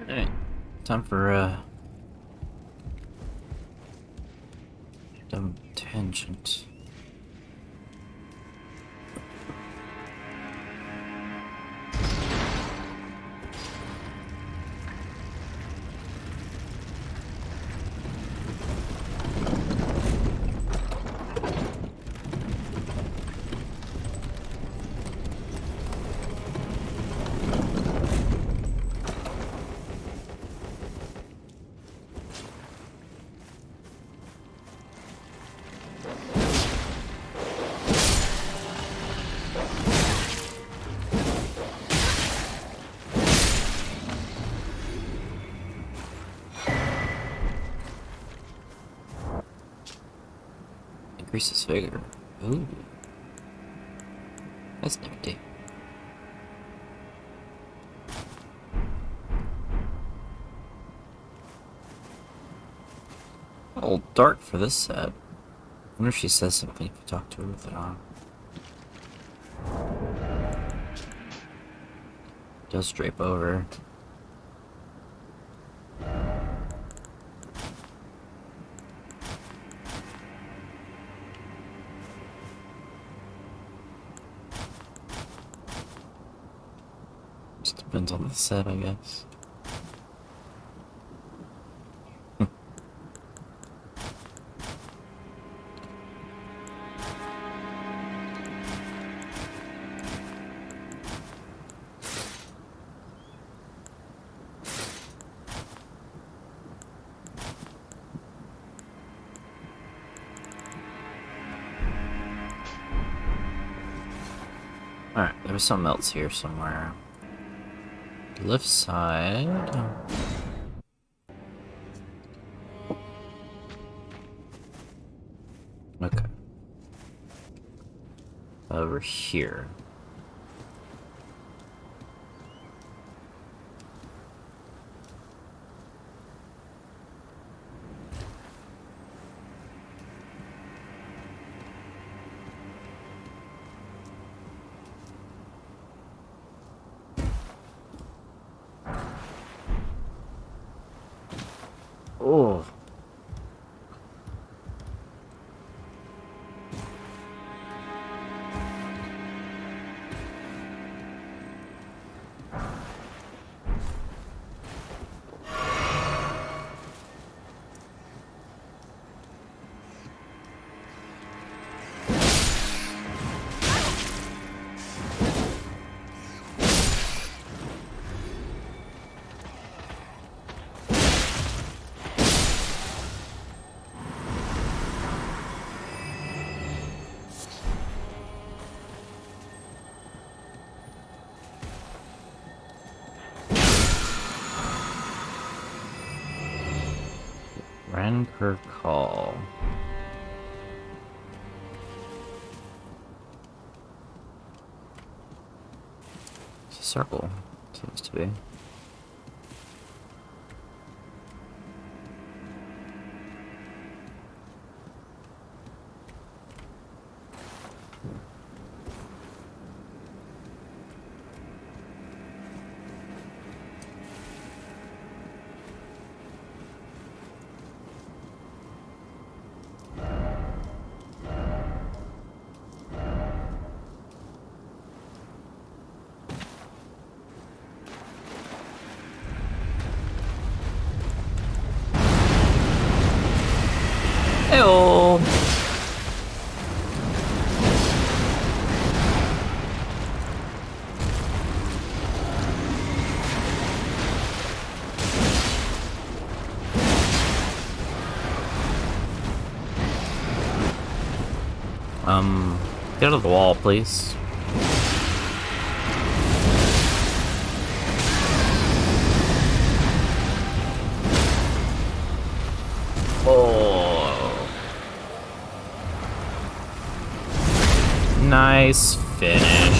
Alright, time for dumb tangent. Increases vigor. Ooh. That's nifty. A little dark for this set. I wonder if she says something if you talk to her with it on. It does drape over. Just depends on the set, I guess. Alright, there was something else here somewhere. Left side. Okay. Over here. Oh. Rancor Call. It's a circle, seems to be. Heyo. Get out of the wall, please. Oh. Nice finish.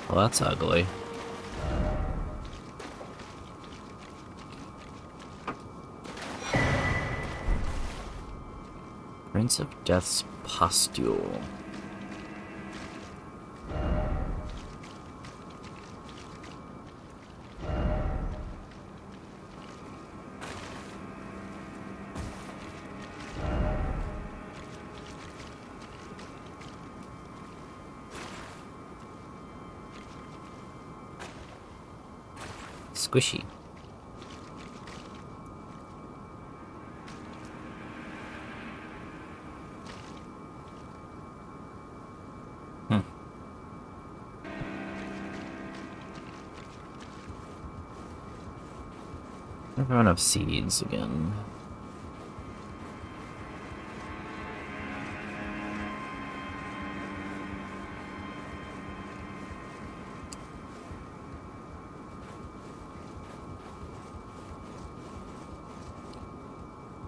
Well, that's ugly. Prince of Death's Pustule. Squishy. Never run of seeds again.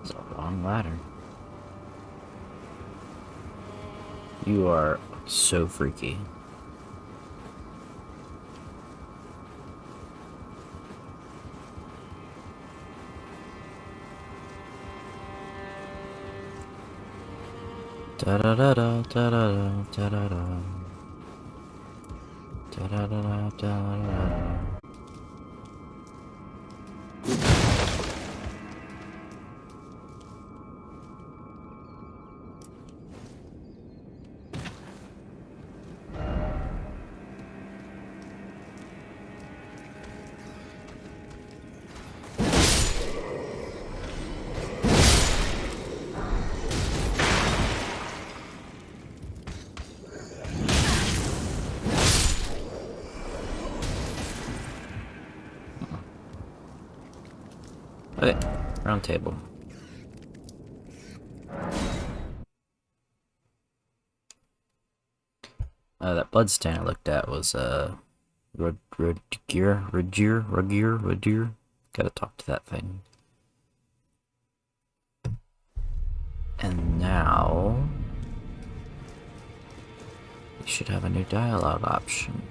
It's a wrong ladder. You are so freaky. Da da da da da da da da da da da da da da. Okay, round table. That bloodstand I looked at was Rudier. Gotta talk to that thing. And now we should have a new dialogue option.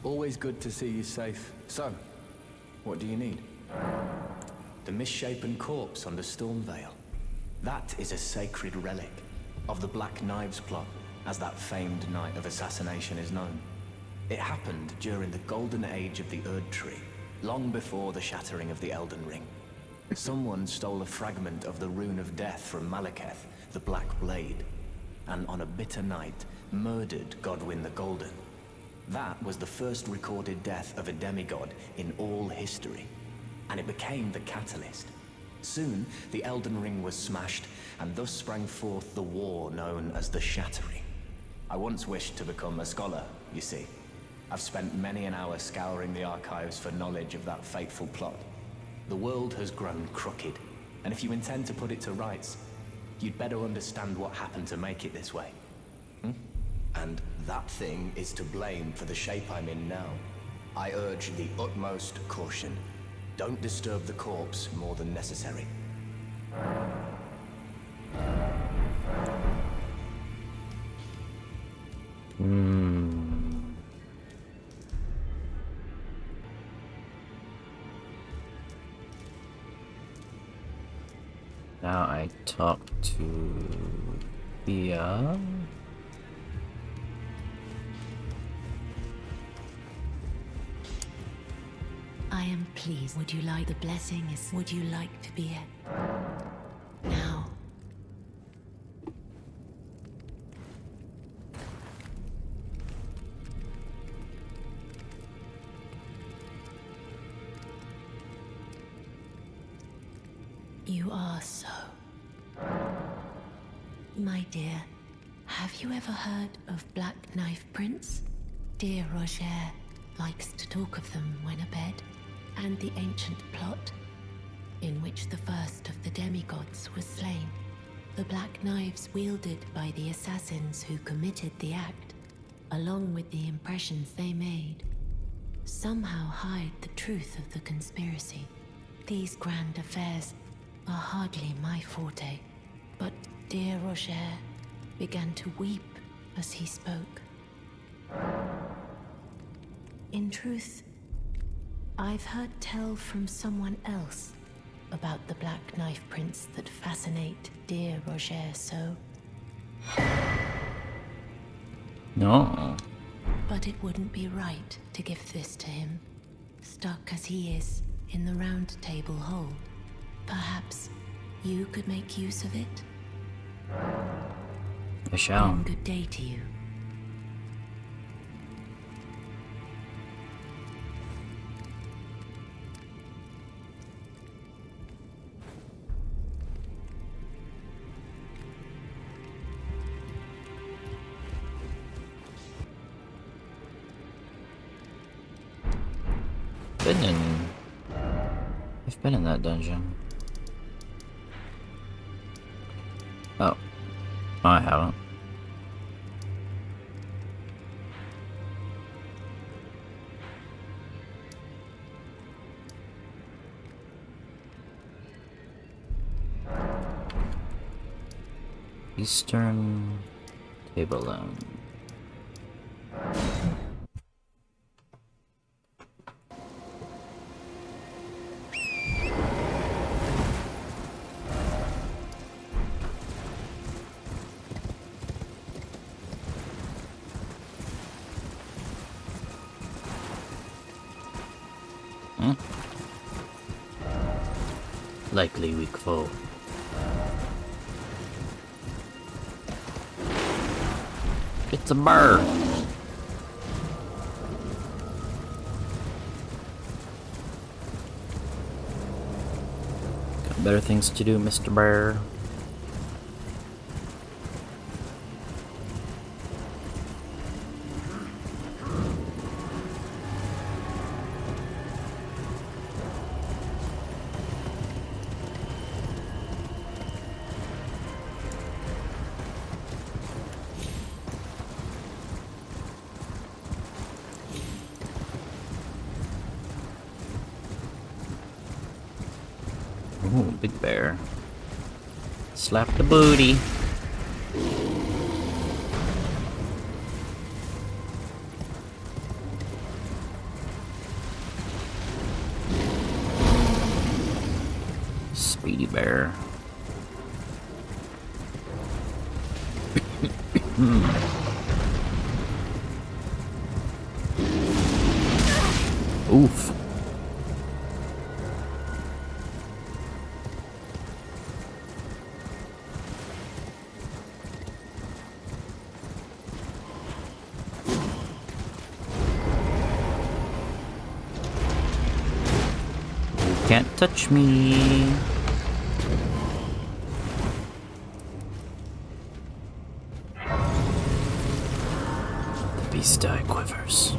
Always good to see you safe. So, what do you need? The misshapen corpse under Stormvale. That is a sacred relic of the Black Knives plot, as that famed night of assassination is known. It happened during the golden age of the Erd Tree, long before the shattering of the Elden Ring. Someone stole a fragment of the Rune of Death from Malekith, the Black Blade, and on a bitter night, murdered Godwyn the Golden. That was the first recorded death of a demigod in all history, and it became the catalyst. Soon, the Elden Ring was smashed, and thus sprang forth the war known as the Shattering. I once wished to become a scholar, you see. I've spent many an hour scouring the archives for knowledge of that fateful plot. The world has grown crooked, and if you intend to put it to rights, you'd better understand what happened to make it this way. And that thing is to blame for the shape I'm in now. I urge the utmost caution. Don't disturb the corpse more than necessary. Now I talk to Thea. I am pleased. Would you like the blessing? Would you like to be it? Now. You are so. My dear, have you ever heard of Black Knife Prince? Dear Roger likes to talk of them when abed. And the ancient plot, in which the first of the demigods was slain. The black knives wielded by the assassins who committed the act, along with the impressions they made, somehow hide the truth of the conspiracy. These grand affairs are hardly my forte, but dear Roger began to weep as he spoke. In truth, I've heard tell from someone else about the black knife prints that fascinate dear Roger so. No. But it wouldn't be right to give this to him, stuck as he is in the round table hole. Perhaps you could make use of it? I shall. Then good day to you. I've been in that dungeon. Oh. I haven't. Eastern Tableland. Likely weak foe. It's a bird. Got better things to do, Mr. Bear. Ooh, big bear. Slap the booty. Speedy bear. Oof. Can't touch me. The beast eye quivers.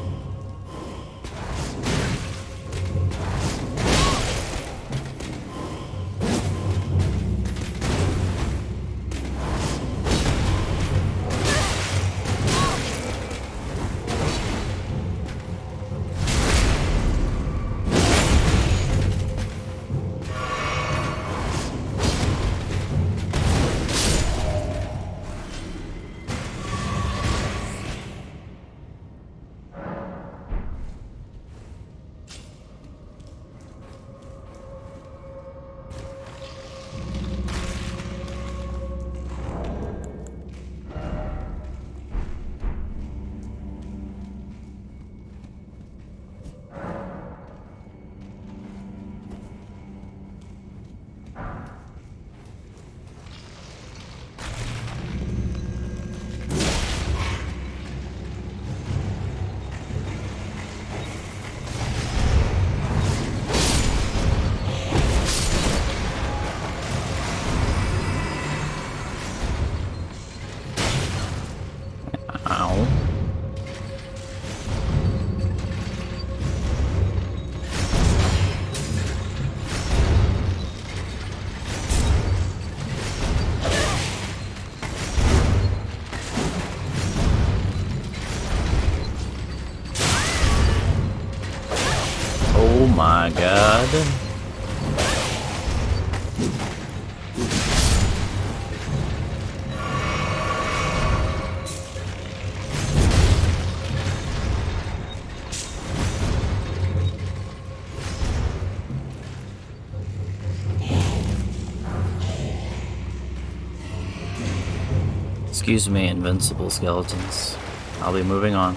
Excuse me, invincible skeletons. I'll be moving on.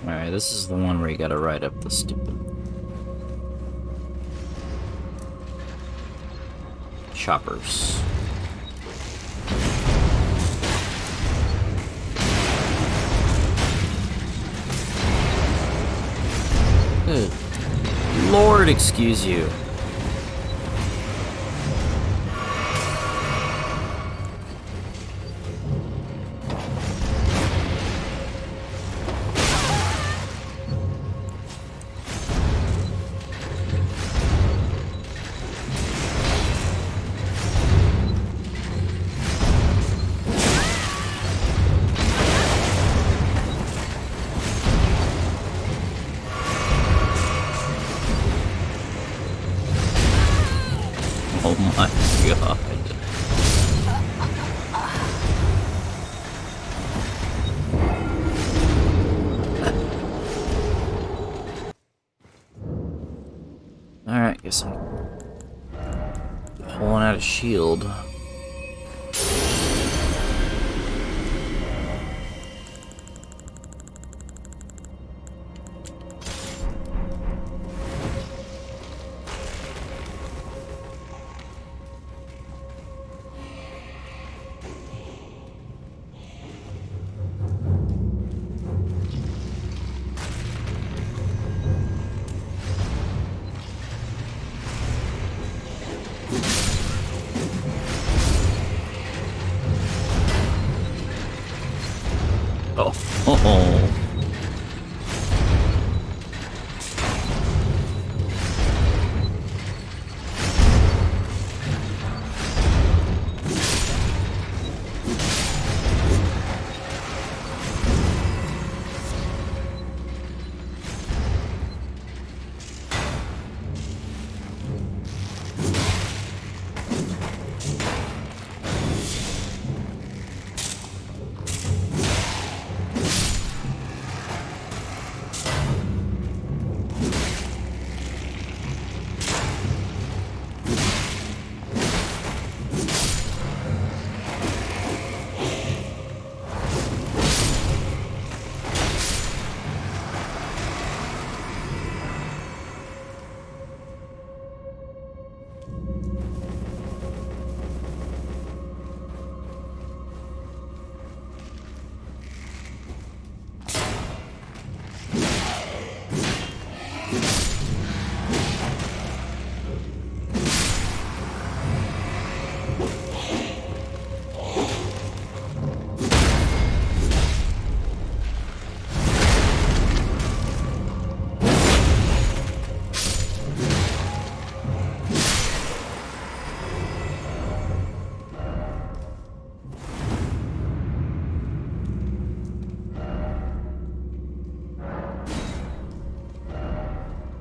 Alright, this is the one where you gotta ride up the stupid choppers. Good Lord, excuse you. Oh my god. Alright, guess I'm pulling out a shield. Oh. Oh.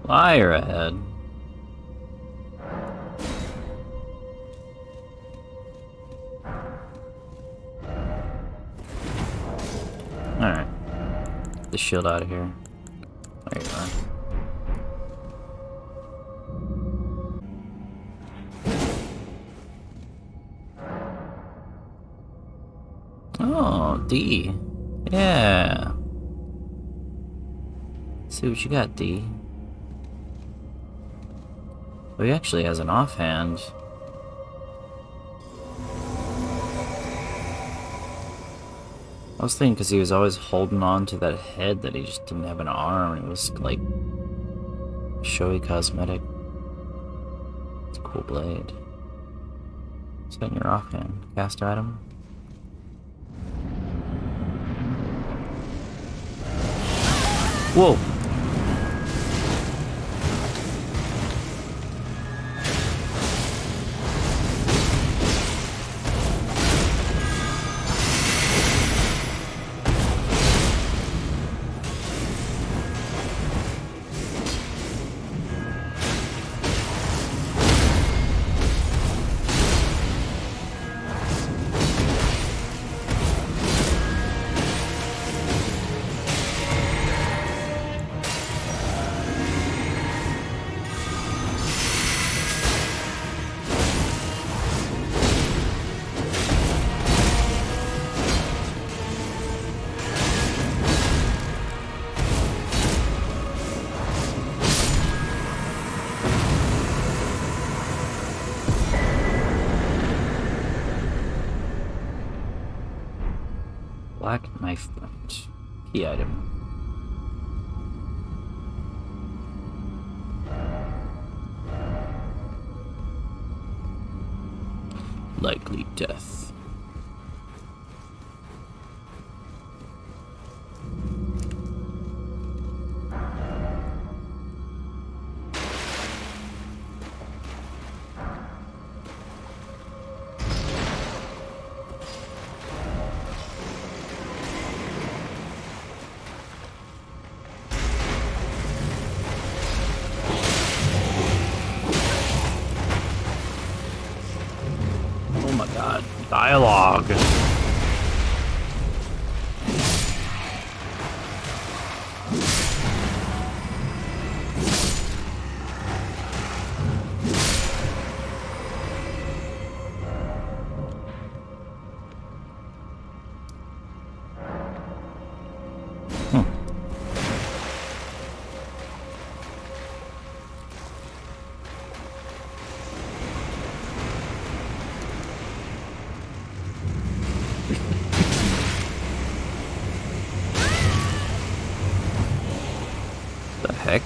Fire ahead. Alright. Get the shield out of here. There you are. Oh, D. Yeah. Let's see what you got, D. Well, he actually has an offhand. I was thinking because he was always holding on to that head that he just didn't have an arm. It was like showy cosmetic. It's a cool blade. Set in your offhand. Cast item. Whoa! Black knife print. Key item. Likely death. Oh my god, dialogue. The heck?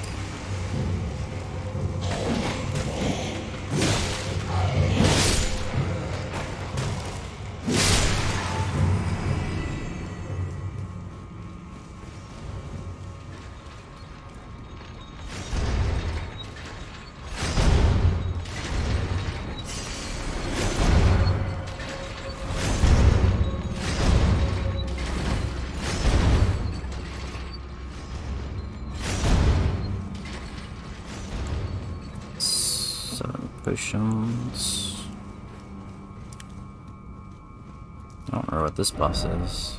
Potions. I don't remember what this boss is.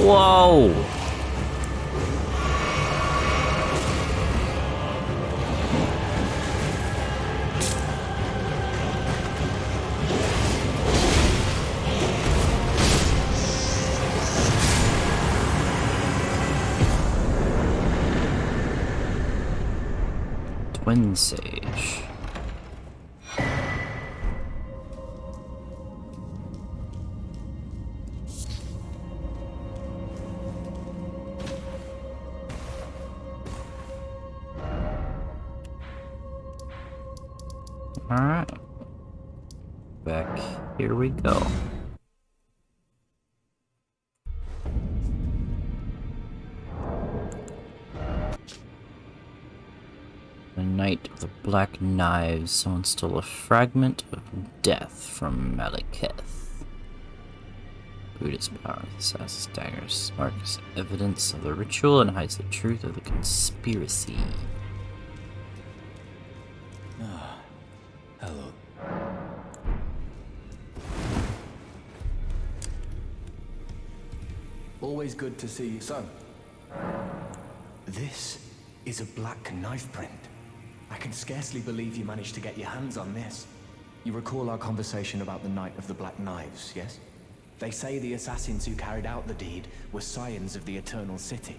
Whoa! Twin Sage. Alright. Back here we go. The Knight of the Black Knives. Someone stole a fragment of death from Malekith. Buddhist power. The assassin's daggers marks evidence of the ritual and hides the truth of the conspiracy. Hello. Always good to see you. So, this is a black knife print. I can scarcely believe you managed to get your hands on this. You recall our conversation about the Knight of the Black Knives, yes? They say the assassins who carried out the deed were scions of the Eternal City.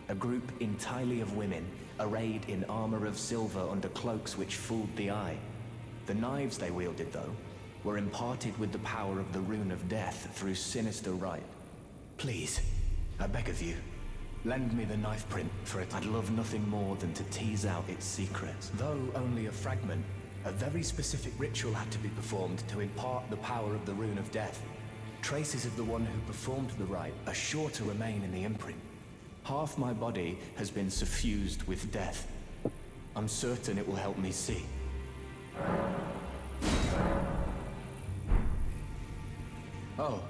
A group entirely of women, arrayed in armor of silver under cloaks which fooled the eye. The knives they wielded, though, were imparted with the power of the Rune of Death through sinister rite. Please, I beg of you, lend me the knife print for it. I'd love nothing more than to tease out its secrets. Though only a fragment, a very specific ritual had to be performed to impart the power of the Rune of Death. Traces of the one who performed the rite are sure to remain in the imprint. Half my body has been suffused with death. I'm certain it will help me see. Oh.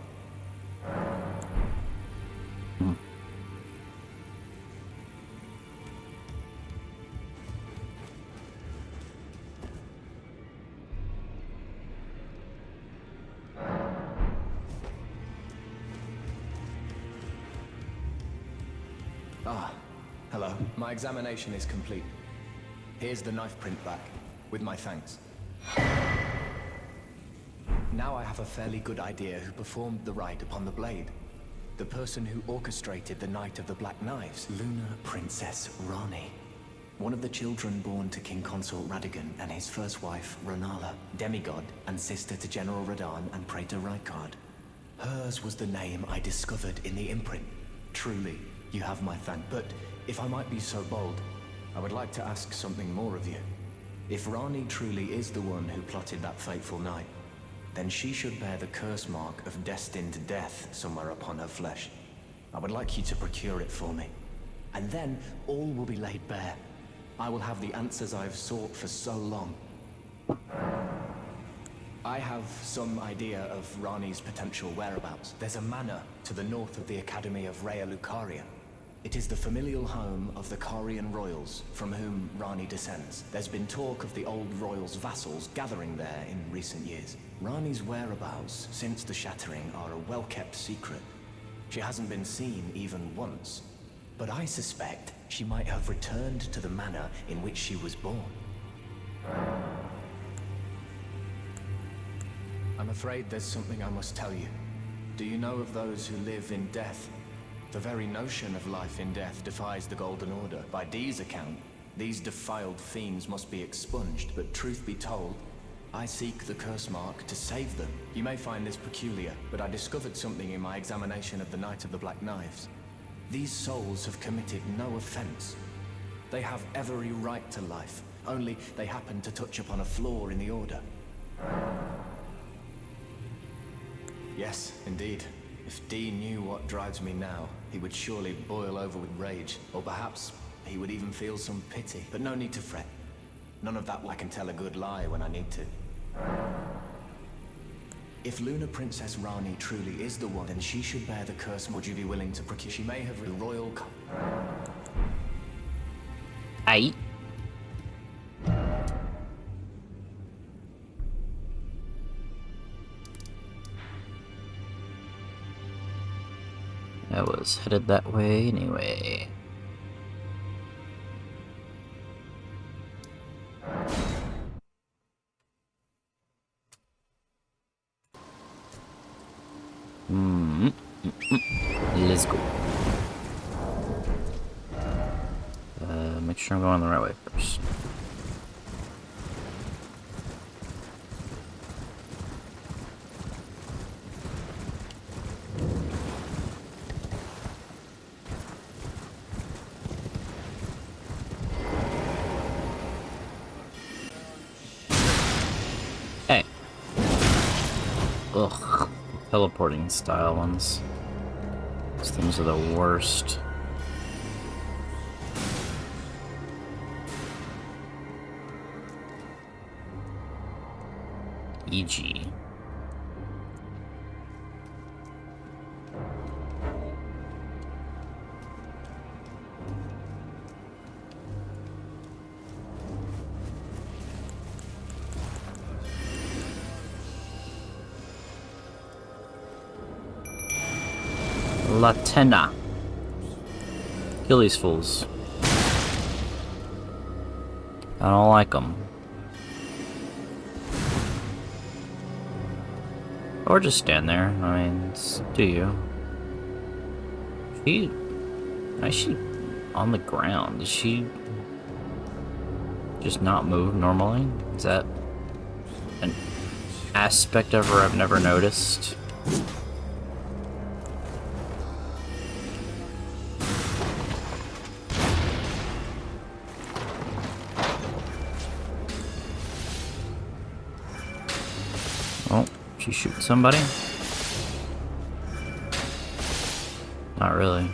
Ah, hello. My examination is complete. Here's the knife print back, with my thanks. Now I have a fairly good idea who performed the rite upon the blade. The person who orchestrated the Night of the Black Knives, Lunar Princess Rani. One of the children born to King Consort Radigan and his first wife, Renala, demigod and sister to General Radahn and Praetor Rykard. Hers was the name I discovered in the imprint. Truly, you have my thanks. But if I might be so bold, I would like to ask something more of you. If Rani truly is the one who plotted that fateful night, then she should bear the curse mark of destined death somewhere upon her flesh. I would like you to procure it for me. And then all will be laid bare. I will have the answers I have sought for so long. I have some idea of Rani's potential whereabouts. There's a manor to the north of the Academy of Rhea Lucaria. It is the familial home of the Carian royals, from whom Rani descends. There's been talk of the old royals' vassals gathering there in recent years. Rani's whereabouts since the shattering are a well-kept secret. She hasn't been seen even once. But I suspect she might have returned to the manor in which she was born. I'm afraid there's something I must tell you. Do you know of those who live in death? The very notion of life in death defies the Golden Order. By Dee's account, these defiled fiends must be expunged, but truth be told, I seek the curse mark to save them. You may find this peculiar, but I discovered something in my examination of the Night of the Black Knives. These souls have committed no offense. They have every right to life, only they happen to touch upon a flaw in the Order. Yes, indeed. If Dee knew what drives me now, he would surely boil over with rage, or perhaps he would even feel some pity. But no need to fret. None of that. I can tell a good lie when I need to. If Lunar Princess Rani truly is the one, then she should bear the curse. Would you be willing to procure? She may have the royal. Aye. I was headed that way anyway. Let's go. Make sure I'm going the right way first. Hey. Ugh. Teleporting style ones. These things are the worst. E.g. Latena. Kill these fools. I don't like them. Or just stand there. I mean, it's do you. Why is she on the ground? Does she just not move normally? Is that an aspect of her I've never noticed? Oh, she shoot somebody? Not really.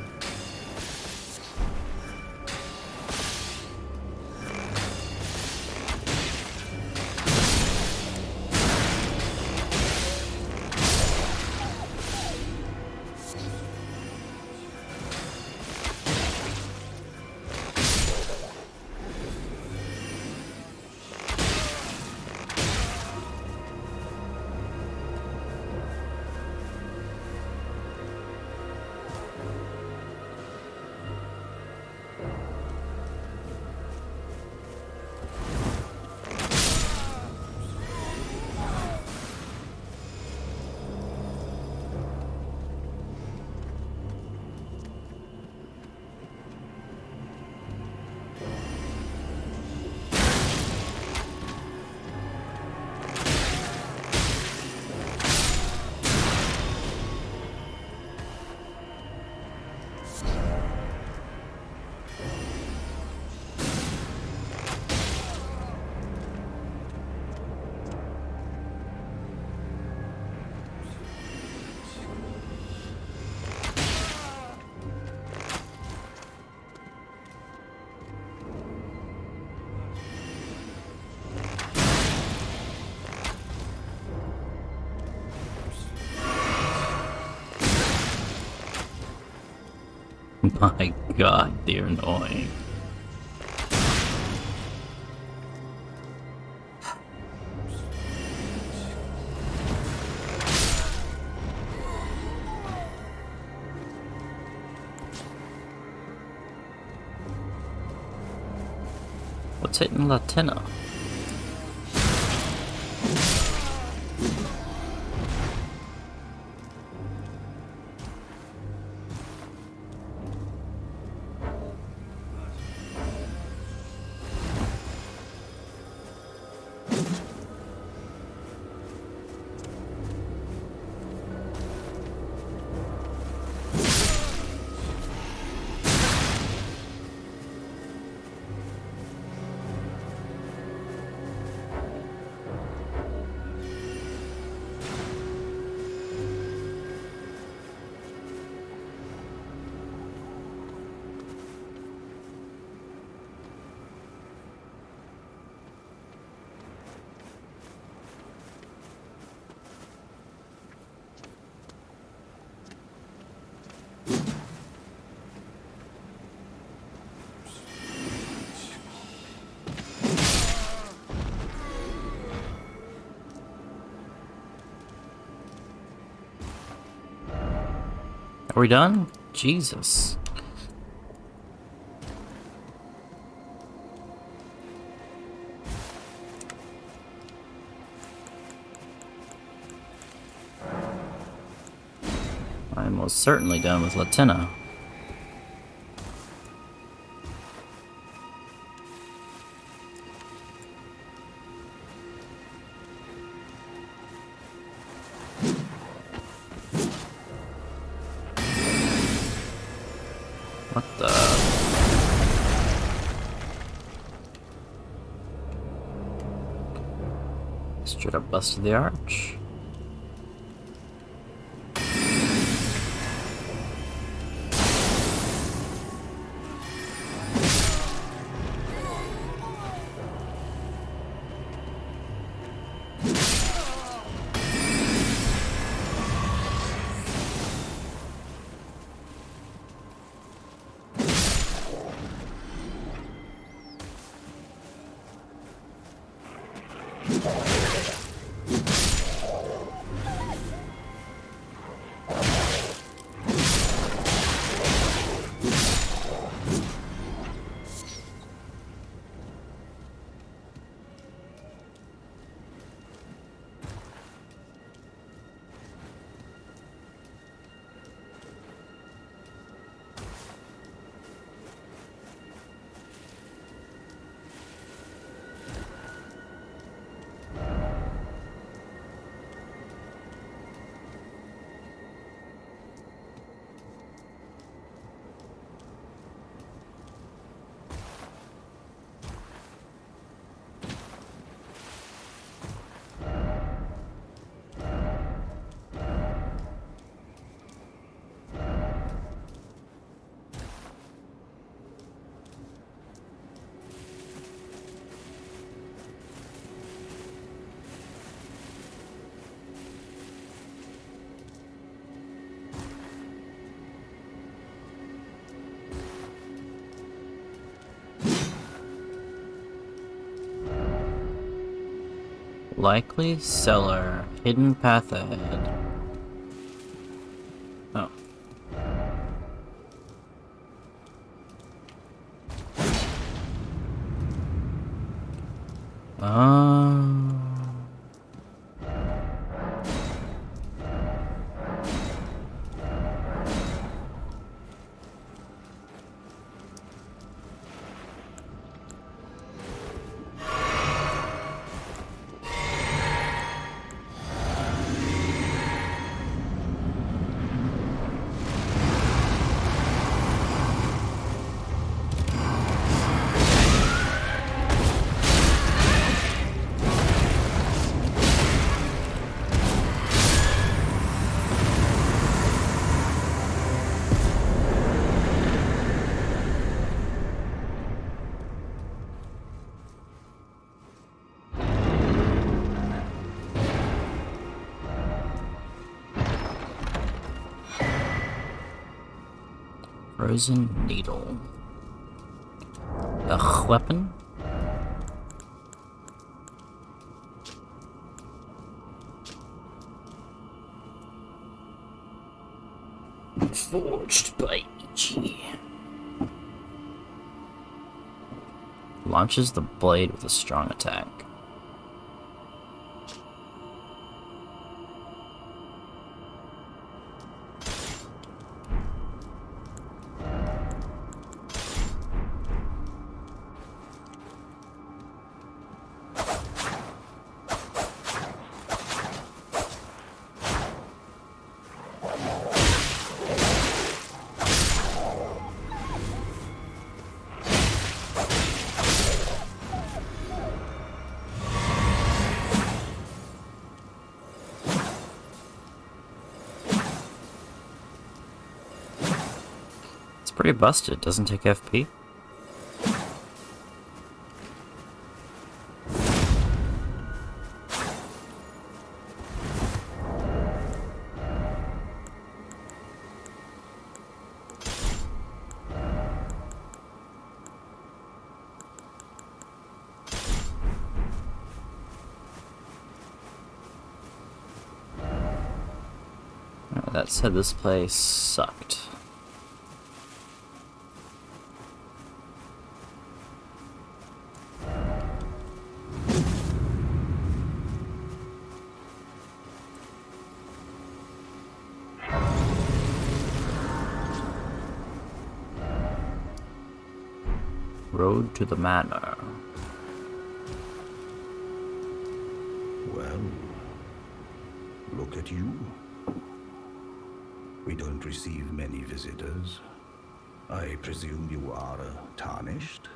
My god, they're annoying. What's hitting Latina? Are we done? Jesus. I'm most certainly done with Latina. What the? Straight up busted the arch. Likely cellar. Hidden path ahead. Oh. Frozen needle. A weapon? Forged by EG. Launches the blade with a strong attack. Pretty busted, doesn't take FP. That said, this place sucked. Road to the manor. Well, look at you. We don't receive many visitors. I presume you are tarnished?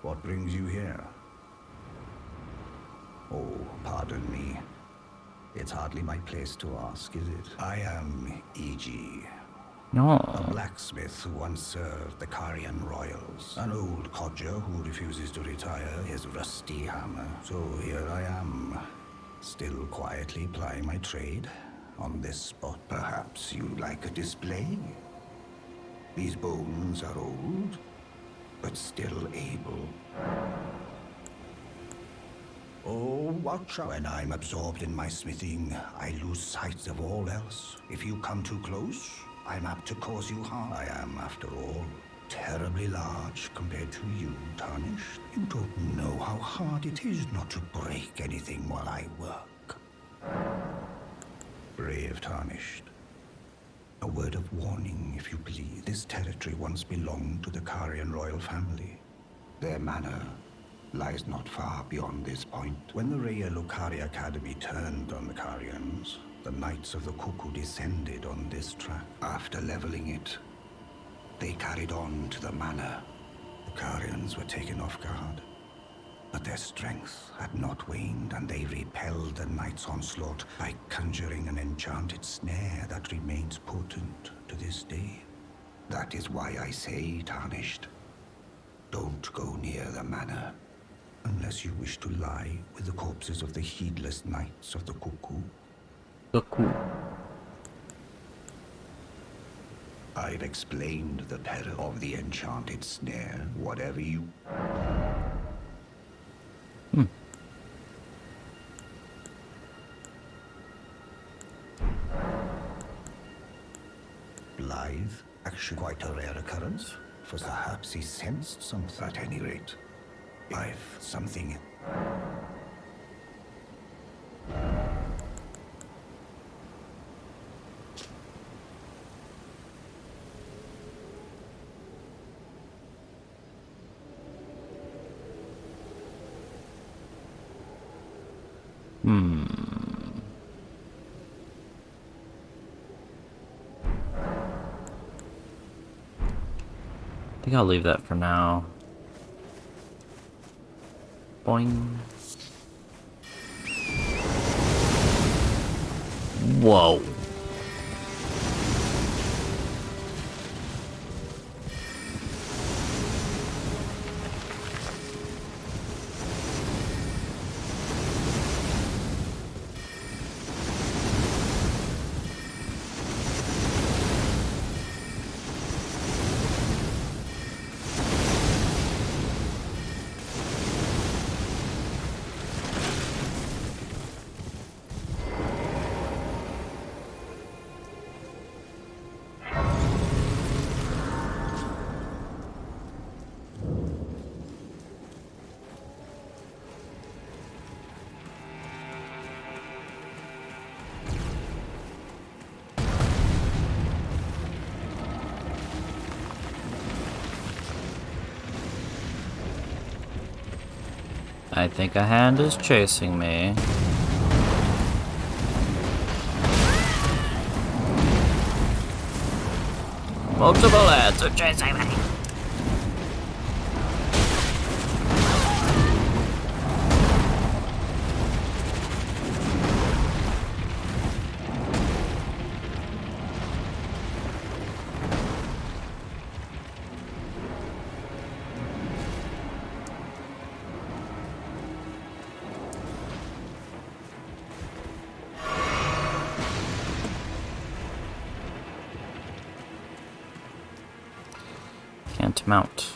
What brings you here? Oh, pardon me. It's hardly my place to ask, is it? I am E.G., No. a blacksmith who once served the Carian royals. An old codger who refuses to retire his rusty hammer. So here I am, still quietly plying my trade on this spot. Perhaps you'd like a display? These bones are old, but still able. Oh, watch out. When I'm absorbed in my smithing, I lose sight of all else. If you come too close, I'm apt to cause you harm. I am, after all, terribly large compared to you, Tarnished. You don't know how hard it is not to break anything while I work. Brave Tarnished. A word of warning, if you please. This territory once belonged to the Carian royal family. Their manor lies not far beyond this point. When the Raya Lucari Academy turned on the Carians, the Knights of the Cuckoo descended on this track. After leveling it, they carried on to the manor. The Carians were taken off guard, but their strength had not waned, and they repelled the Knights' onslaught by conjuring an enchanted snare that remains potent to this day. That is why I say, Tarnished, don't go near the manor, unless you wish to lie with the corpses of the heedless Knights of the Cuckoo. Cuckoo. I've explained the peril of the enchanted snare. Whatever you... alive, actually quite a rare occurrence. For perhaps he sensed something at any rate. Life, something. I think I'll leave that for now. Boing. Whoa. I think a hand is chasing me. Multiple hands are chasing me. Can't mount.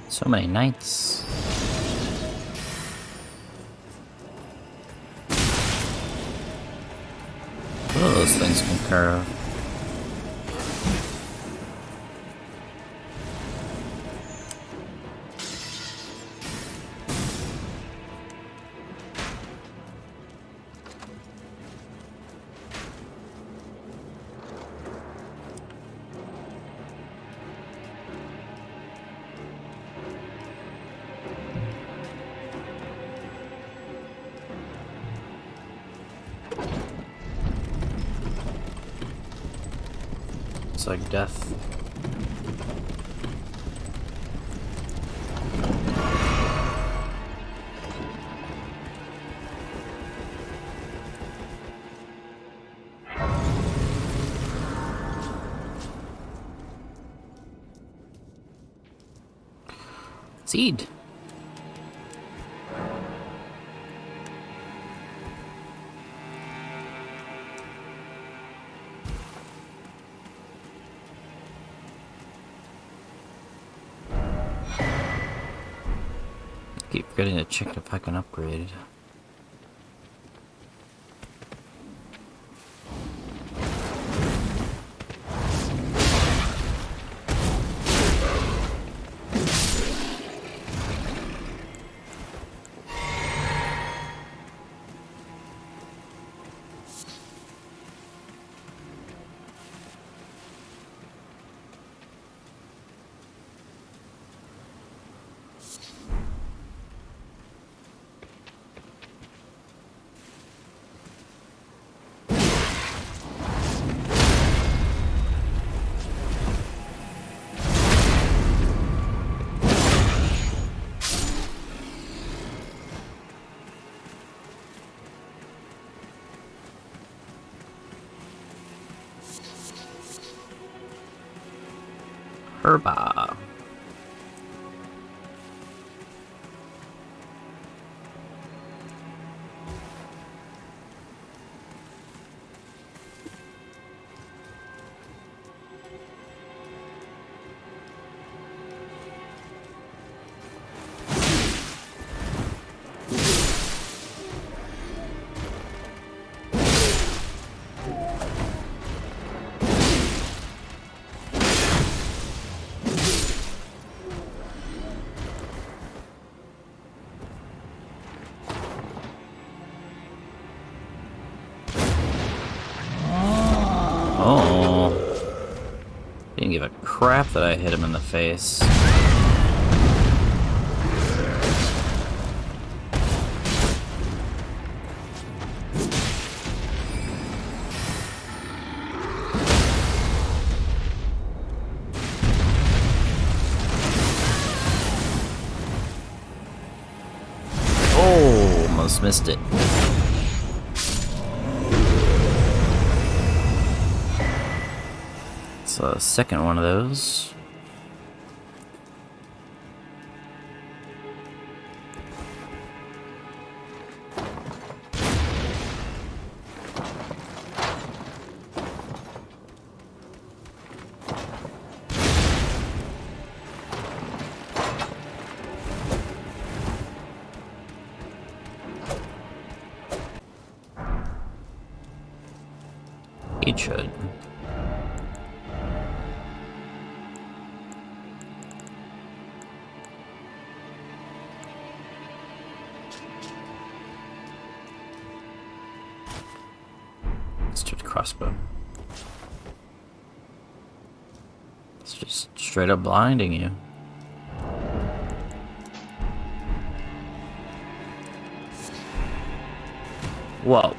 So many knights. Oh, those things can curve. It's like death. Seed. Keep forgetting to check if I can upgrade. Herba. Oh. Didn't give a crap that I hit him in the face. Oh, almost missed it. It's a second one of those. It should. Let's do the crossbow. It's just straight up blinding you. Whoa.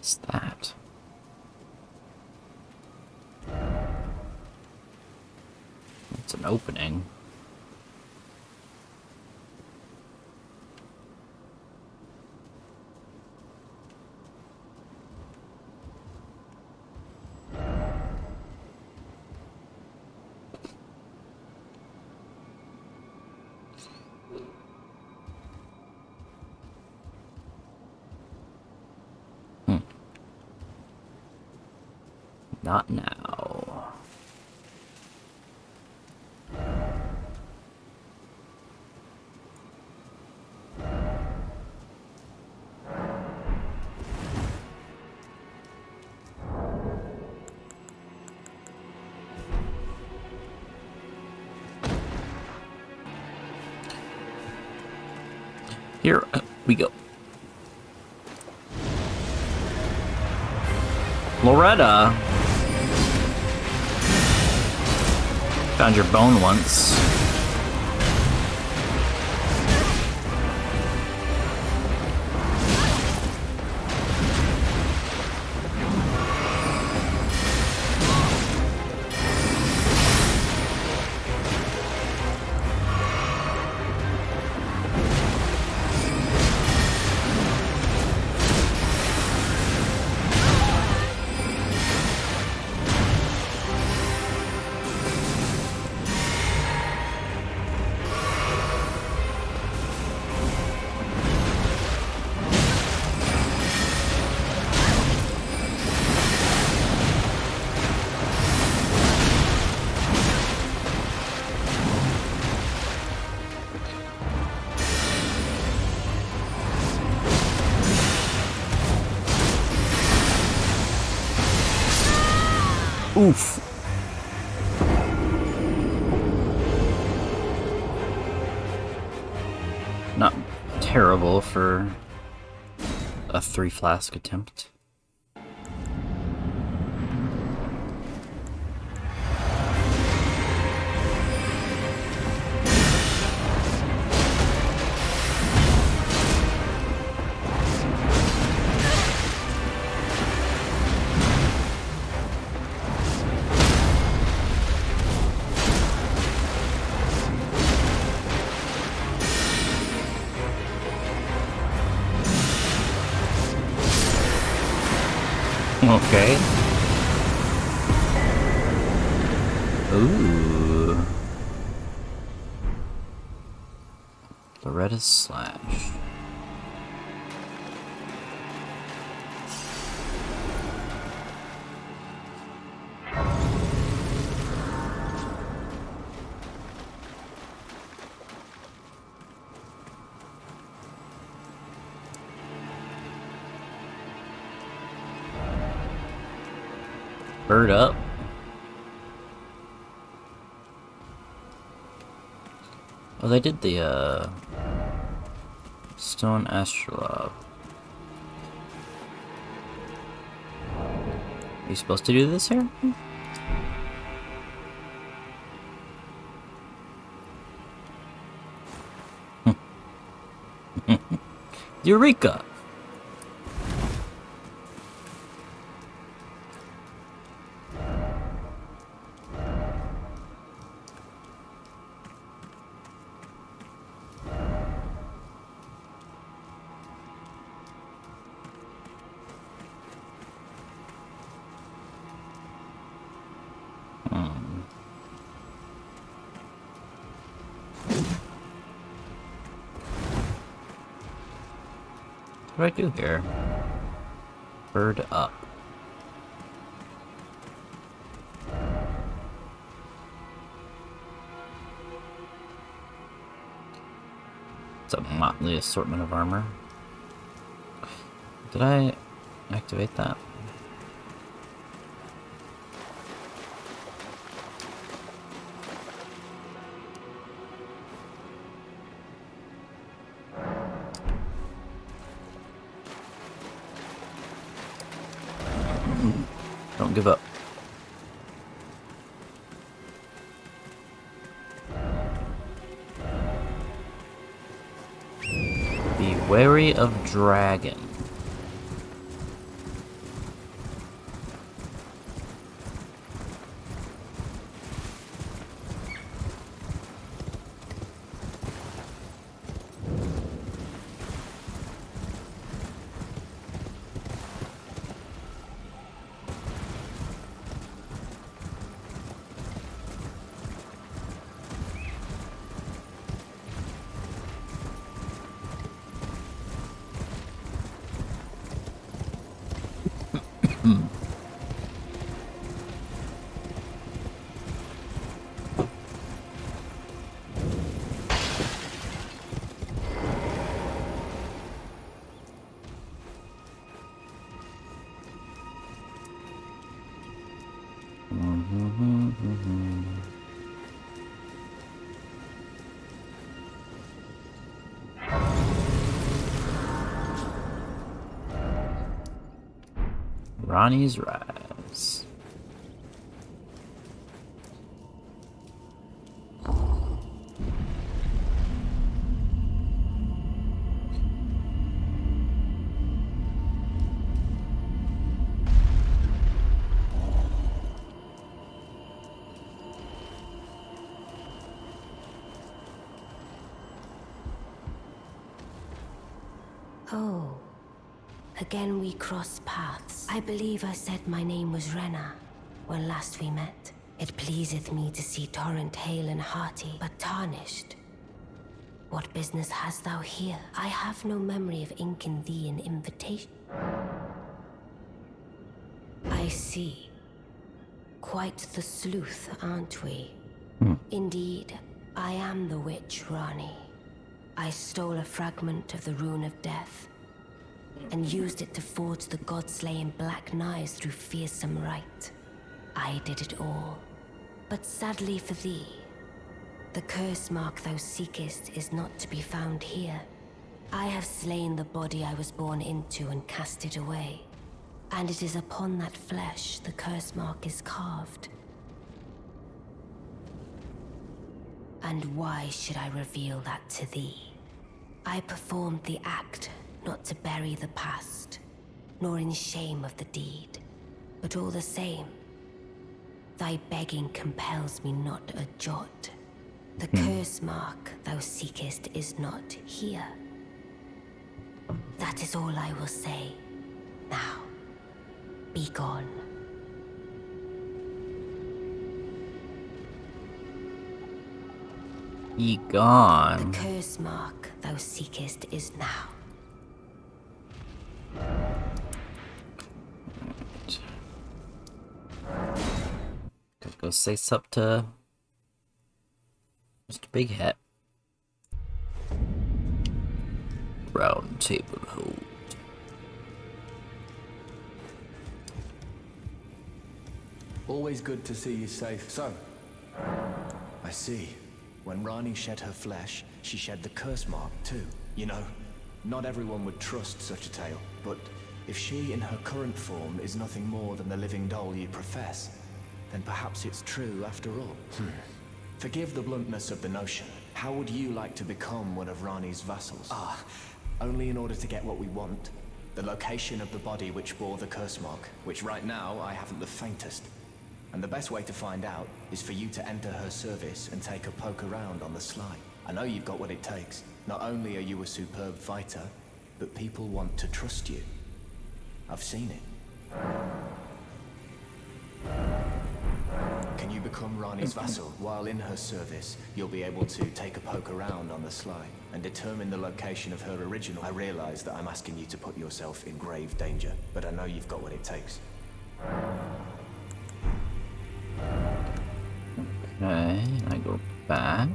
What's that? It's an opening. Not now. Here we go. Loretta! Found your bone once. Oof. Not terrible for a 3-flask attempt. Okay. Ooh. Loretta's Slash. Bird up. Oh, they did the, Stone Astrolabe. Are you supposed to do this here? Eureka! What do I do here? Bird up. It's a motley assortment of armor. Did I activate that? Don't give up. Be wary of dragon. Ronnie's Rise. Oh. Again we cross paths. I believe I said my name was Rena when last we met. It pleaseth me to see Torrent hale and hearty, but tarnished. What business hast thou here? I have no memory of inking thee an invitation. I see. Quite the sleuth, aren't we? Indeed, I am the witch, Rani. I stole a fragment of the Rune of Death and used it to forge the god-slaying black knives through fearsome rite. I did it all. But sadly for thee, the curse mark thou seekest is not to be found here. I have slain the body I was born into and cast it away. And it is upon that flesh the curse mark is carved. And why should I reveal that to thee? I performed the act not to bury the past, nor in shame of the deed. But all the same, thy begging compels me not a jot. The curse mark thou seekest is not here. That is all I will say. Now, be gone. Be gone. The curse mark thou seekest is now. Gotta go say sup to Mr. Big Hat. Round table hold. Always good to see you safe. So, I see. When Rani shed her flesh, she shed the curse mark too. You know, not everyone would trust such a tale, but if she in her current form is nothing more than the living doll you profess, then perhaps it's true after all. Forgive the bluntness of the notion. How would you like to become one of Rani's vassals? Only in order to get what we want. The location of the body which bore the curse mark, which right now I haven't the faintest. And the best way to find out is for you to enter her service and take a poke around on the sly. I know you've got what it takes. Not only are you a superb fighter, but people want to trust you. I've seen it. Can you become Rani's vassal? While in her service, you'll be able to take a poke around on the sly and determine the location of her original. I realize that I'm asking you to put yourself in grave danger, but I know you've got what it takes. Okay, I go back.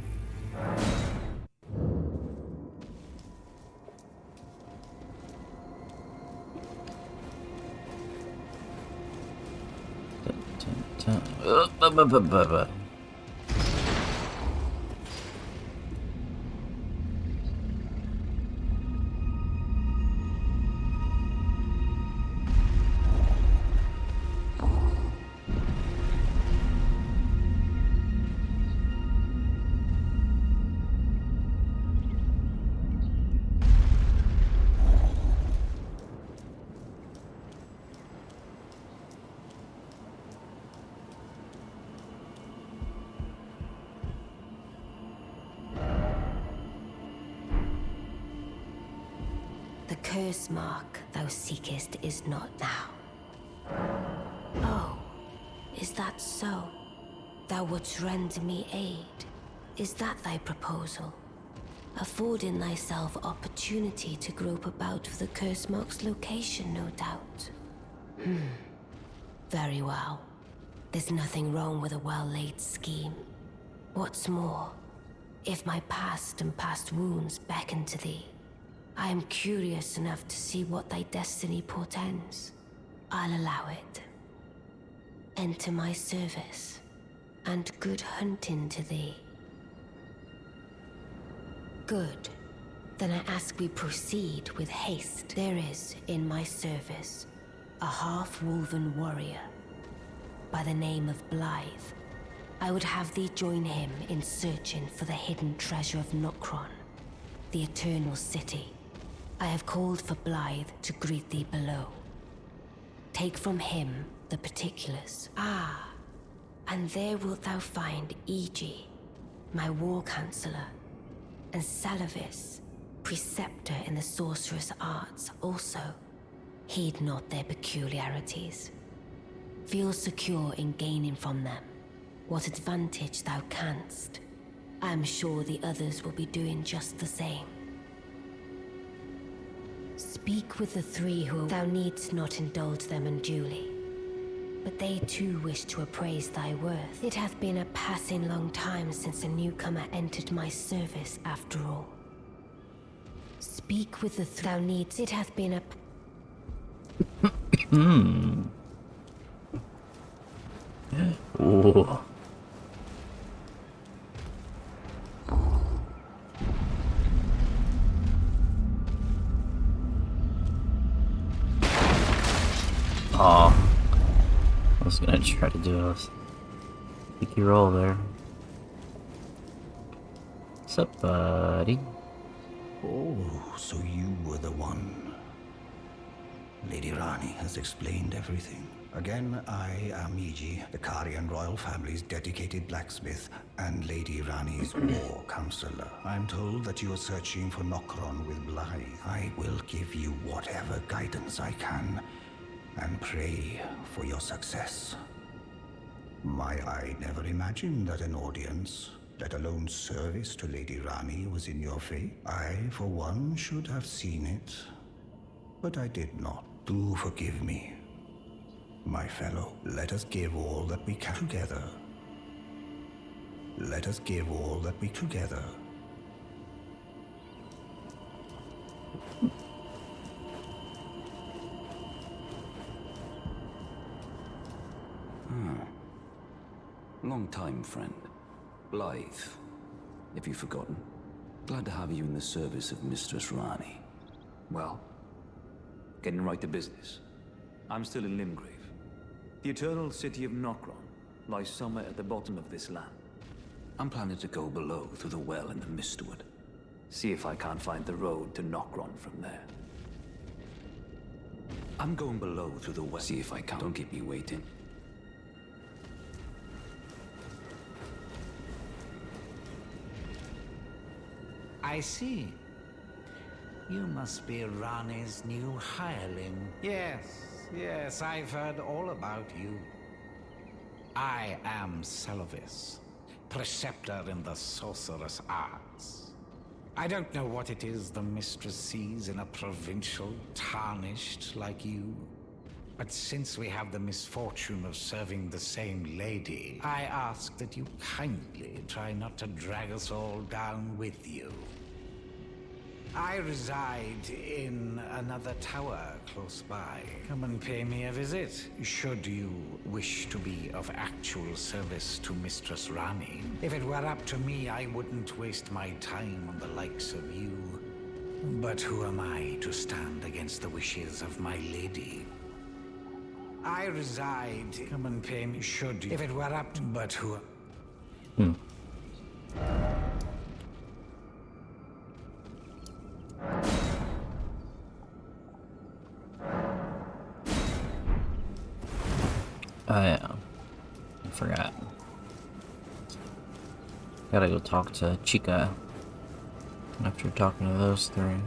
The curse mark thou seekest is not now. Oh, is that so? Thou wouldst render me aid. Is that thy proposal? Affording thyself opportunity to grope about for the curse mark's location, no doubt. Very well. There's nothing wrong with a well-laid scheme. What's more, if my past and past wounds beckon to thee, I am curious enough to see what thy destiny portends. I'll allow it. Enter my service, and good hunting to thee. Good. Then I ask we proceed with haste. There is, in my service, a half-wolven warrior by the name of Blythe. I would have thee join him in searching for the hidden treasure of Nokron, the Eternal City. I have called for Blythe to greet thee below. Take from him the particulars. Ah, and there wilt thou find Iji, my war counselor, and Salavis, preceptor in the sorcerous arts also. Heed not their peculiarities. Feel secure in gaining from them what advantage thou canst. I am sure the others will be doing just the same. Speak with the three who thou needst not indulge them unduly, but they too wish to appraise thy worth. It hath been a passing long time since a newcomer entered my service after all. Speak with the thou needst. It hath been a Ooh. Oh, I was gonna try to do a sneaky roll there. What's up, buddy? Oh, so you were the one. Lady Rani has explained everything. Again, I am Iji, the Karian royal family's dedicated blacksmith and Lady Rani's war counselor. I'm told that you are searching for Nokron with Blythe. I will give you whatever guidance I can and pray for your success. I never imagined that an audience, let alone service to Lady Rani, was in your fate. I, for one, should have seen it, but I did not. Do forgive me, my fellow. Let us give all that we can together. Let us give all that we together. Long time, friend. Blythe, if you've forgotten. Glad to have you in the service of Mistress Rani. Well, getting right to business. I'm still in Limgrave. The eternal city of Nokron lies somewhere at the bottom of this land. I'm planning to go below through the well in the Mistwood. See if I can't find the road to Nokron from there. I'm going below through the well. See if I can. Don't keep me waiting. I see. You must be Rani's new hireling. Yes, I've heard all about you. I am Salavis, preceptor in the sorcerous arts. I don't know what it is the mistress sees in a provincial tarnished like you. But since we have the misfortune of serving the same lady, I ask that you kindly try not to drag us all down with you. I reside in another tower close by. Come and pay me a visit, should you wish to be of actual service to Mistress Rani. If it were up to me, I wouldn't waste my time on the likes of you. But who am I to stand against the wishes of my lady? I reside. Come and pay me, should you. If it were up to... But who... Oh yeah, I forgot. Gotta go talk to Chica after talking to those three.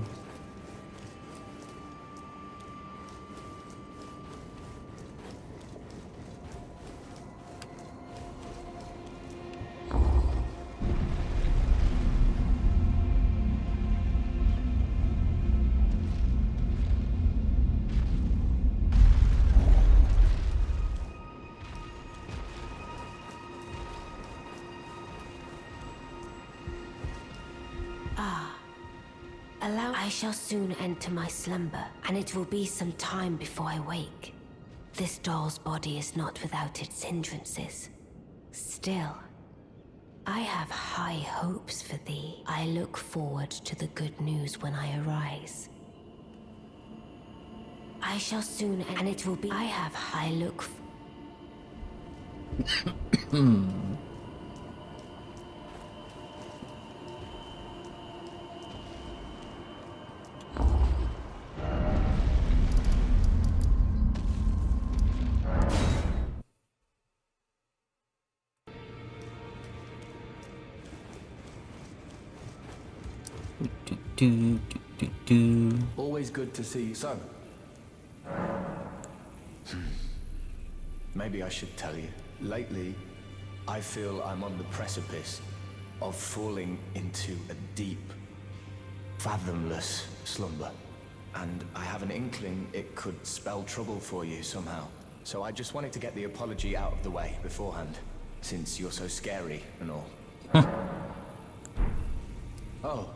I shall soon enter my slumber, and it will be some time before I wake. This doll's body is not without its hindrances. Still, I have high hopes for thee. I look forward to the good news when I arise. I shall soon, and it will be. I have high look. Do. Always good to see you. So, maybe I should tell you. Lately, I feel I'm on the precipice of falling into a deep, fathomless slumber. And I have an inkling it could spell trouble for you somehow. So I just wanted to get the apology out of the way beforehand, since you're so scary and all. Oh. Uh-oh.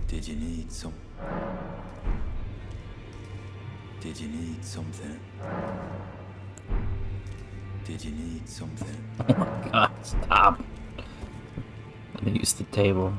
Did you need some? Did you need something? Did you need something? Oh my god, stop. Let me use the table.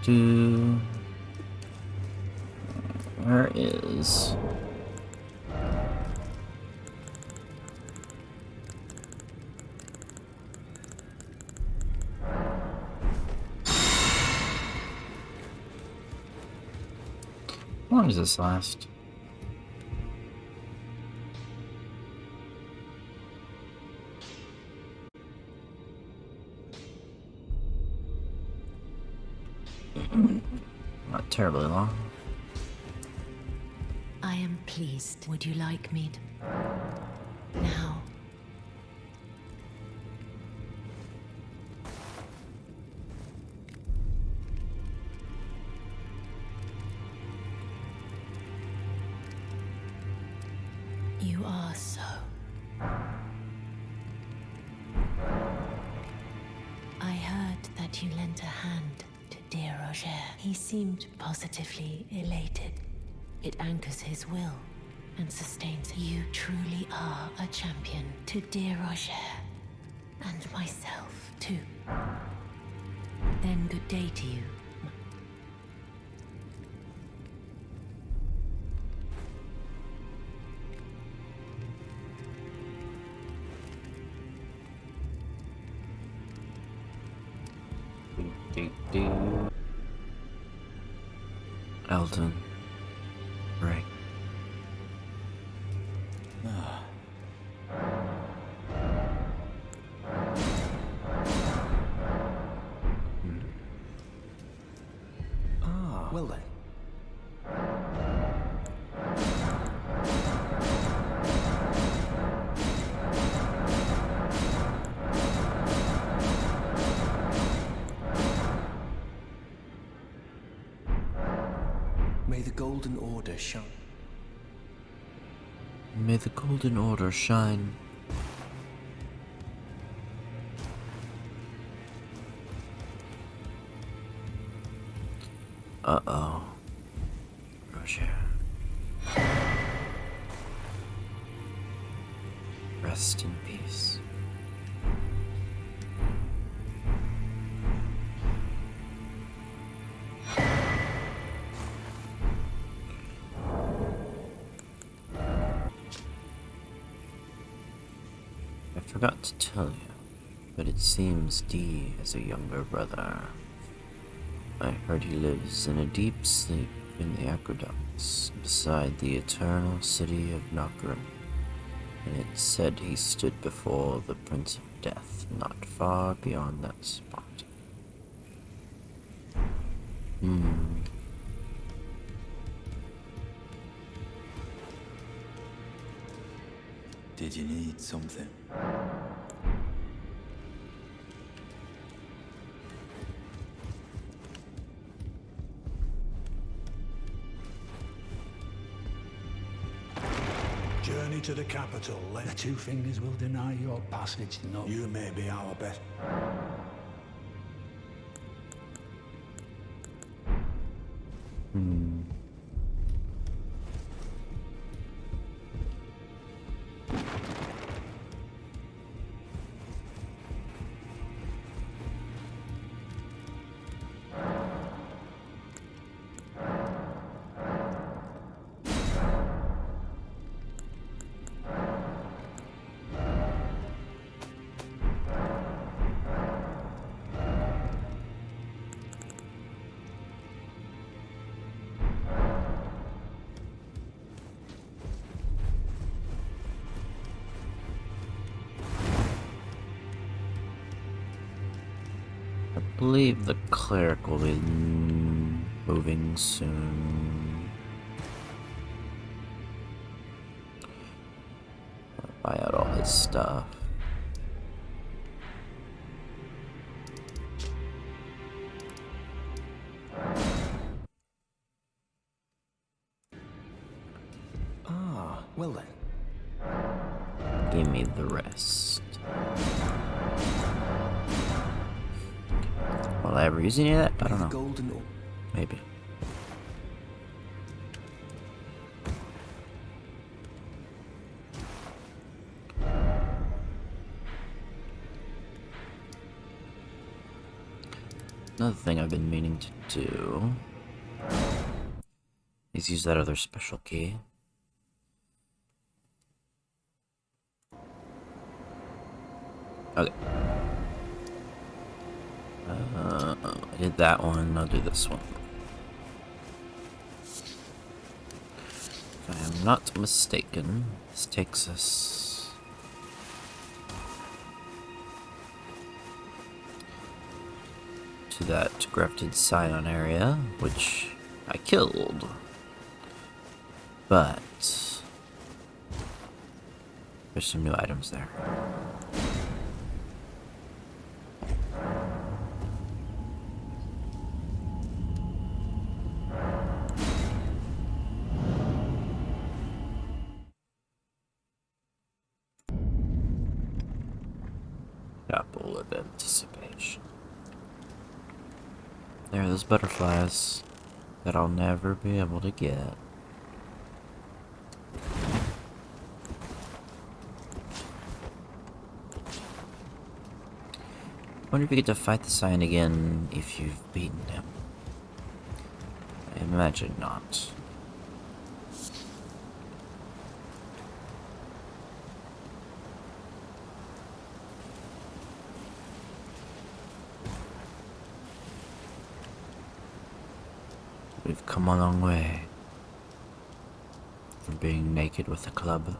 Do. Where is... How long does this last? Not terribly long. I am pleased. Would you like me to... Now. You are so. I heard that you lent a hand to dear Roger. He seemed positively elated. It anchors his will and sustains. You truly are a champion to dear Roger. And myself, too. Then good day to you. Elton. Right. Well then. May the Golden Order shine. May the Golden Order shine. Uh-oh. Roger. Rest in peace. I forgot to tell you, but it seems Dee has a younger brother. I heard he lives in a deep sleep in the aqueducts beside the eternal city of Nokrin, and it said he stood before the Prince of Death. Not far beyond that spot. Did you need something? Journey to the capital. The Two Fingers will deny your passage. No, you may be our best. I believe the cleric will be moving soon. Buy out all his stuff. Ah, well then. Give me the rest. Will I ever use any of that? I don't know. Golden or Maybe. Another thing I've been meaning to do is use that other special key. Okay. I did that one, I'll do this one. If I am not mistaken, this takes us to that grafted scion area, which I killed. But there's some new items there. Apple of anticipation. There are those butterflies that I'll never be able to get. Wonder if you get to fight the Scion again if you've beaten him. I imagine not. We've come a long way from being naked with a club.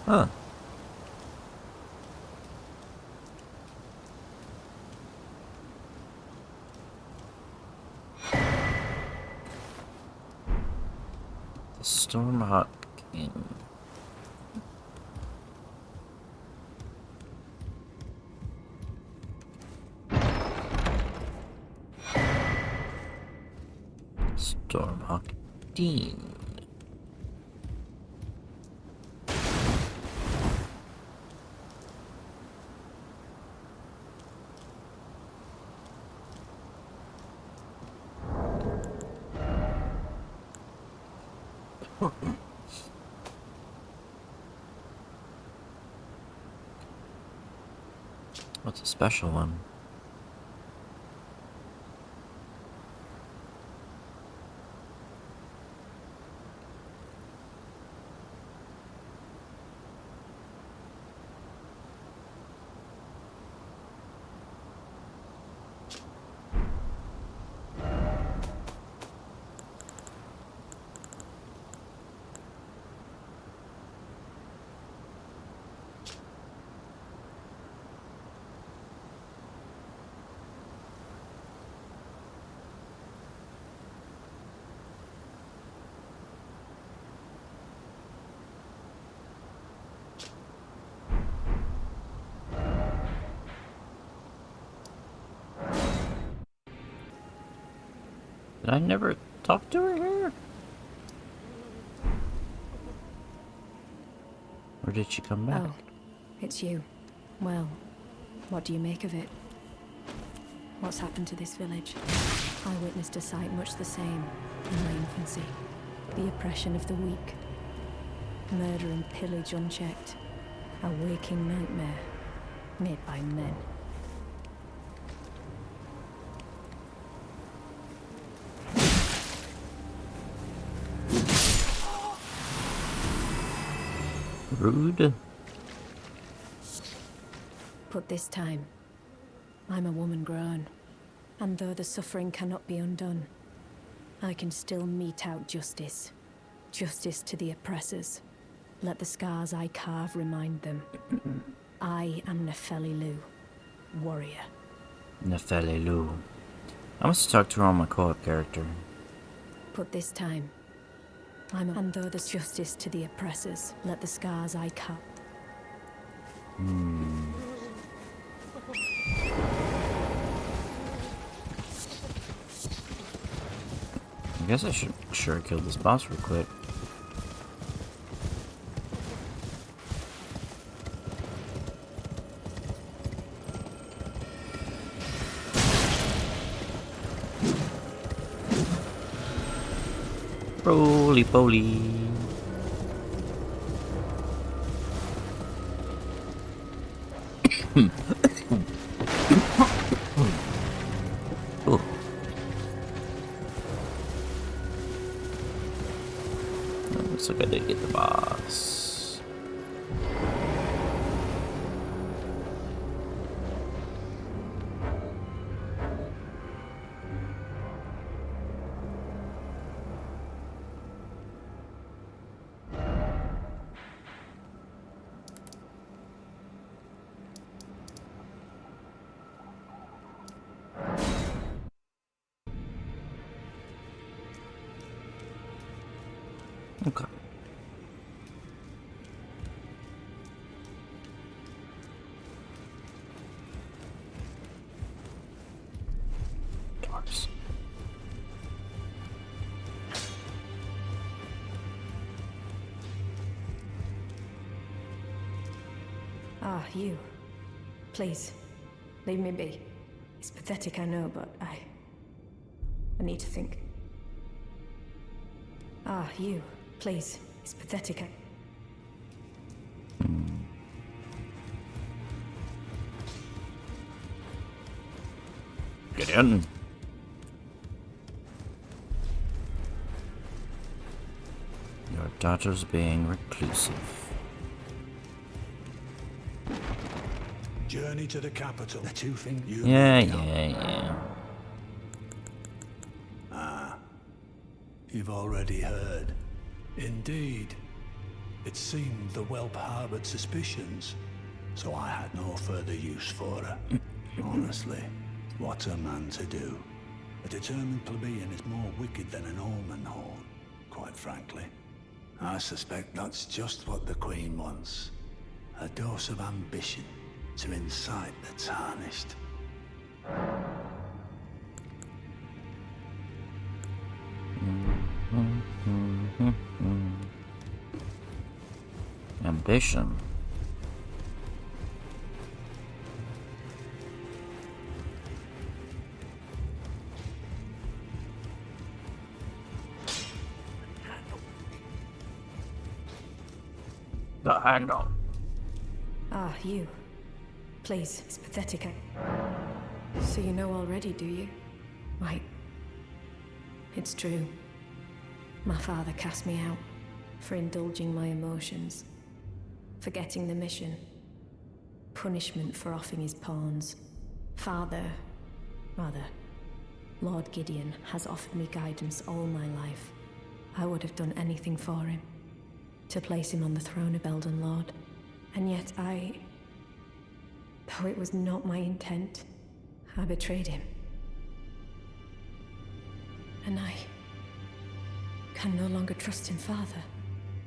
Huh. The Stormhawk King. Stormhawk Dean. What's a special one? Did I never talk to her here? Or did she come back? Oh, it's you. Well, what do you make of it? What's happened to this village? I witnessed a sight much the same in my infancy. The oppression of the weak. Murder and pillage unchecked. A waking nightmare made by men. Rude. But this time, I'm a woman grown. And though the suffering cannot be undone, I can still mete out justice. Justice to the oppressors. Let the scars I carve remind them. I am Nefeli Lu, warrior. Nefeli Lu. I must talk to her on my co-op character. But this time, and though there's justice to the oppressors, let the scars I carve. I guess I should sure kill this boss real quick. Roly poly. Oh. Looks like I did get the boss. Okay. Doors. Ah, you. Please, leave me be. It's pathetic, I know, but I need to think. Ah, you. Please, it's pathetic. Get in. Your daughter's being reclusive. Journey to the capital. The two things you Yeah. You've already heard. Indeed. It seemed the whelp harbored suspicions, so I had no further use for her. Honestly, what's a man to do? A determined plebeian is more wicked than an almond horn, quite frankly. I suspect that's just what the Queen wants. A dose of ambition to incite the tarnished. Ambition. The handle. Ah, you. Please, it's pathetic. So you know already, do you? Right. It's true. My father cast me out for indulging my emotions, forgetting the mission, punishment for offing his pawns. Lord Gideon has offered me guidance all my life. I would have done anything for him, to place him on the throne of Elden Lord. And yet though it was not my intent, I betrayed him. And I can no longer trust him, Father.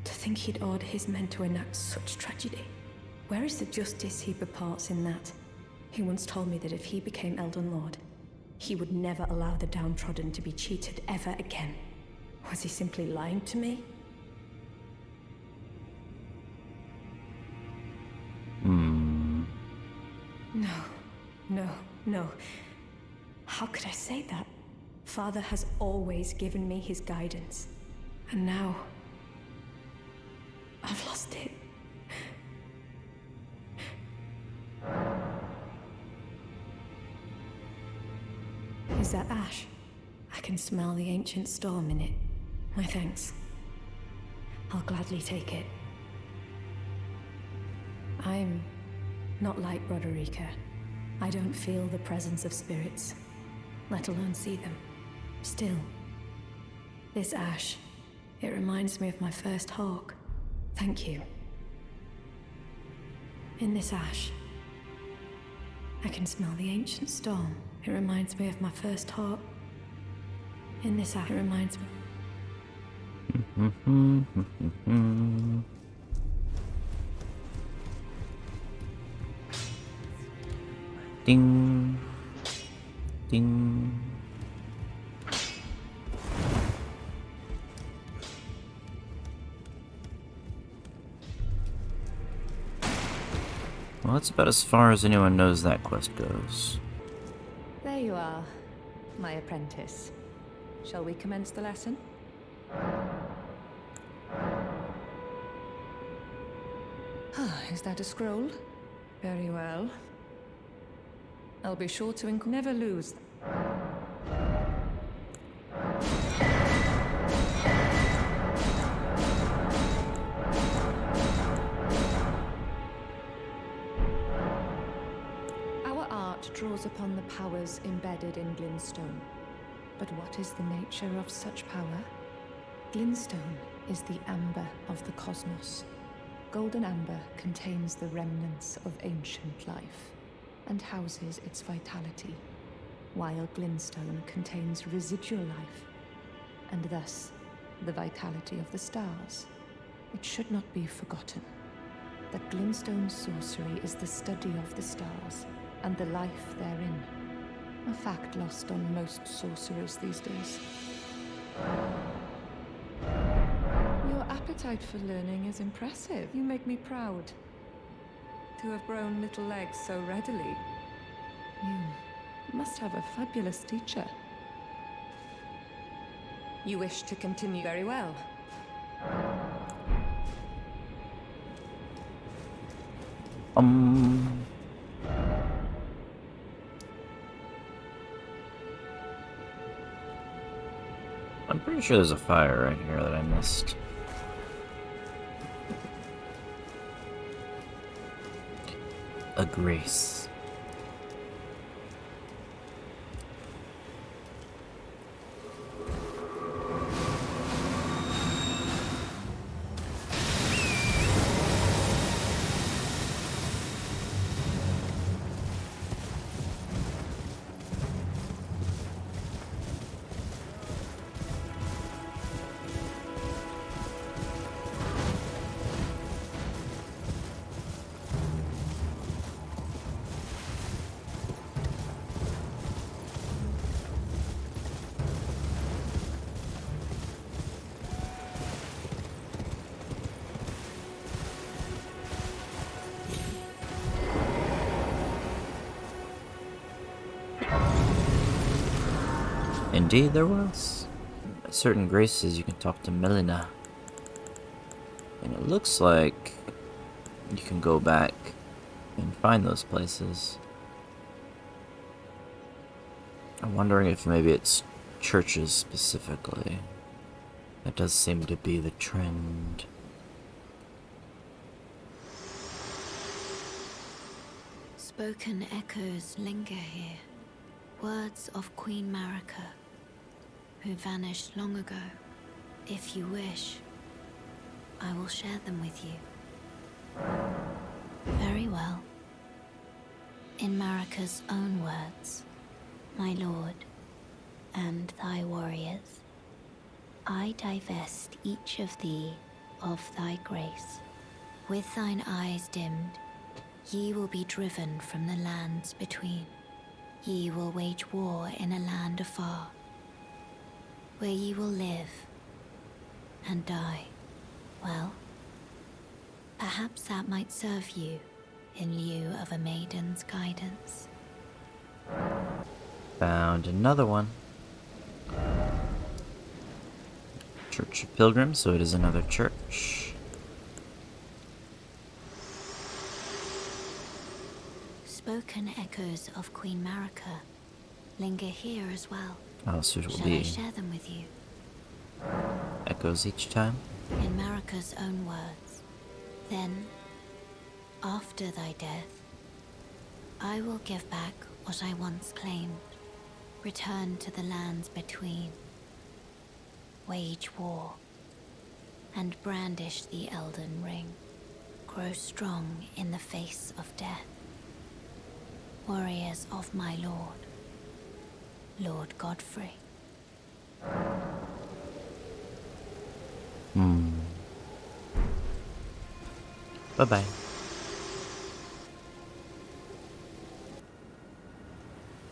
To think he'd ordered his men to enact such tragedy. Where is the justice he purports in that? He once told me that if he became Elden Lord, he would never allow the downtrodden to be cheated ever again. Was he simply lying to me? No. How could I say that? Father has always given me his guidance. And now, I've lost it. Is that ash? I can smell the ancient storm in it. My thanks. I'll gladly take it. I'm not like Broderica. I don't feel the presence of spirits, let alone see them. Still, this ash, it reminds me of my first hawk. Thank you. In this ash, I can smell the ancient storm. It reminds me of my first hawk. In this ash, it reminds me. Ding. Ding. Well, that's about as far as anyone knows that quest goes. There you are, my apprentice. Shall we commence the lesson? Is that a scroll? Very well. I'll be sure to never lose. Our art draws upon the powers embedded in Glintstone. But what is the nature of such power? Glintstone is the amber of the cosmos. Golden amber contains the remnants of ancient life and houses its vitality, while Glintstone contains residual life, and thus the vitality of the stars. It should not be forgotten that Glintstone sorcery is the study of the stars and the life therein, a fact lost on most sorcerers these days. Your appetite for learning is impressive. You make me proud to have grown little legs so readily. You must have a fabulous teacher. You wish to continue very well. I'm pretty sure there's a fire right here that I missed. A grace. Indeed, there was. At certain graces, you can talk to Melina. And it looks like you can go back and find those places. I'm wondering if maybe it's churches specifically. That does seem to be the trend. Spoken echoes linger here. Words of Queen Marika, who vanished long ago. If you wish, I will share them with you. Very well. In Marika's own words, my lord, and thy warriors, I divest each of thee of thy grace. With thine eyes dimmed, ye will be driven from the lands between. Ye will wage war in a land afar, where ye will live and die. Well, perhaps that might serve you in lieu of a maiden's guidance. Found another one. Church of Pilgrims, so it is another church. Spoken echoes of Queen Marika linger here as well. Oh, so it will Shall be I share them with you? echoes each time. In Marika's own words, then, after thy death, I will give back what I once claimed, return to the lands between, wage war, and brandish the Elden Ring, grow strong in the face of death. Warriors of my lord, Lord Godfrey. Bye-bye.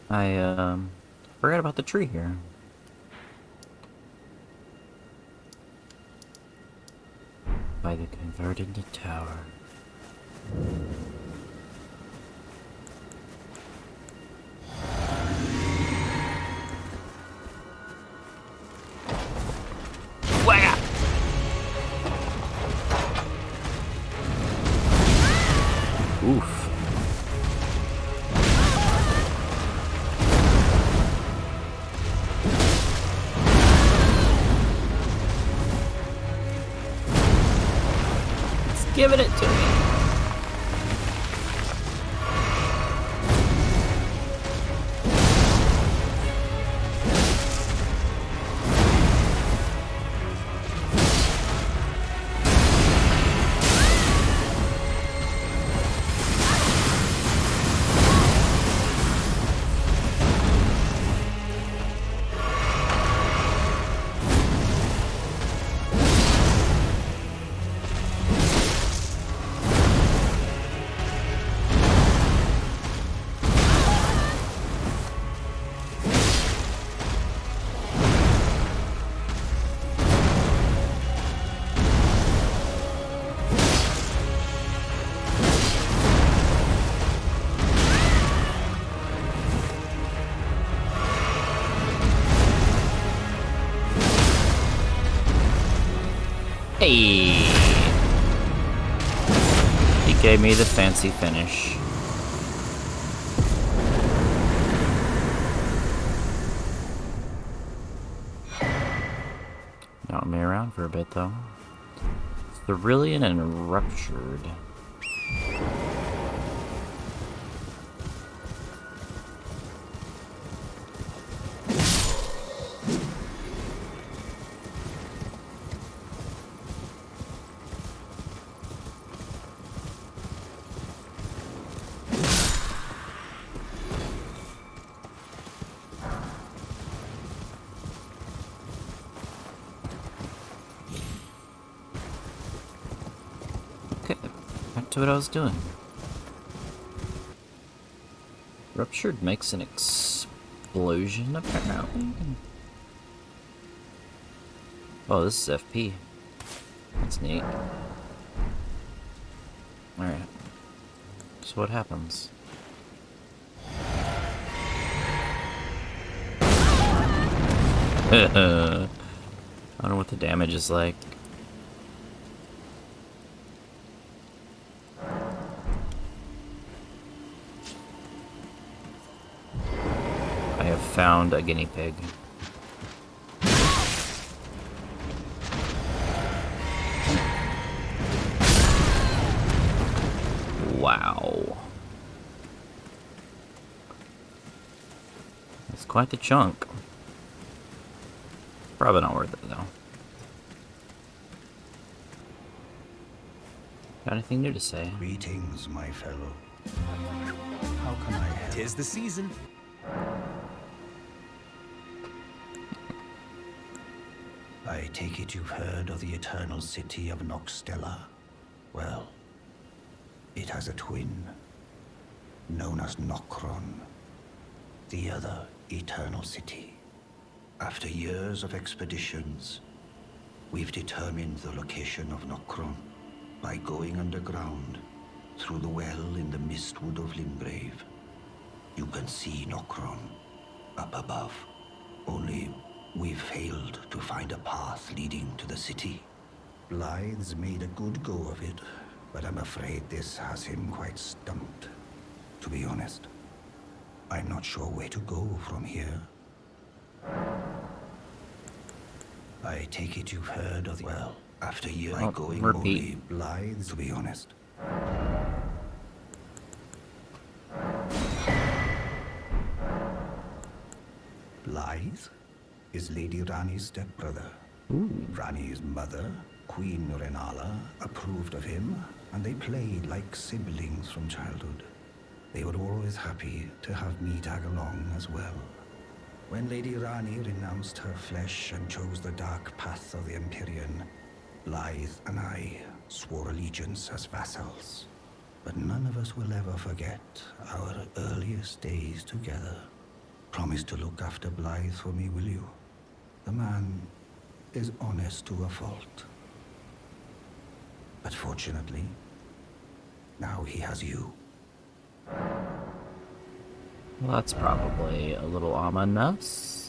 I forgot about the tree here. By the converted tower. Oof. It's giving it to me. Hey! He gave me the fancy finish. Knocked me around for a bit though. Cerulean and Ruptured. Okay, back to what I was doing. Ruptured makes an explosion, apparently. Oh, this is FP. That's neat. Alright. So what happens? I don't know what the damage is like. found a guinea pig. Wow. It's quite the chunk. Probably not worth it, though. Got anything new to say? Greetings, my fellow. How can I help? 'Tis the season. I take it you've heard of the eternal city of Noxtella? Well, it has a twin, known as Nokron, the other eternal city. After years of expeditions, we've determined the location of Nokron by going underground through the well in the Mistwood of Limgrave. You can see Nokron up above, only we've failed to find a path leading to the city. Blythe's made a good go of it, but I'm afraid this has him quite stumped. To be honest, I'm not sure where to go from here. I take it you've heard of the... Well, after years Well, going repeat. only Blythe's, to be honest. Blythe is Lady Rani's stepbrother. Rani's mother, Queen Renala, approved of him, and they played like siblings from childhood. They were always happy to have me tag along as well. When Lady Rani renounced her flesh and chose the dark path of the Empyrean, Blythe and I swore allegiance as vassals. But none of us will ever forget our earliest days together. Promise to look after Blythe for me, will you? The man is honest to a fault. But fortunately, now he has you. Well, that's probably a little ominous.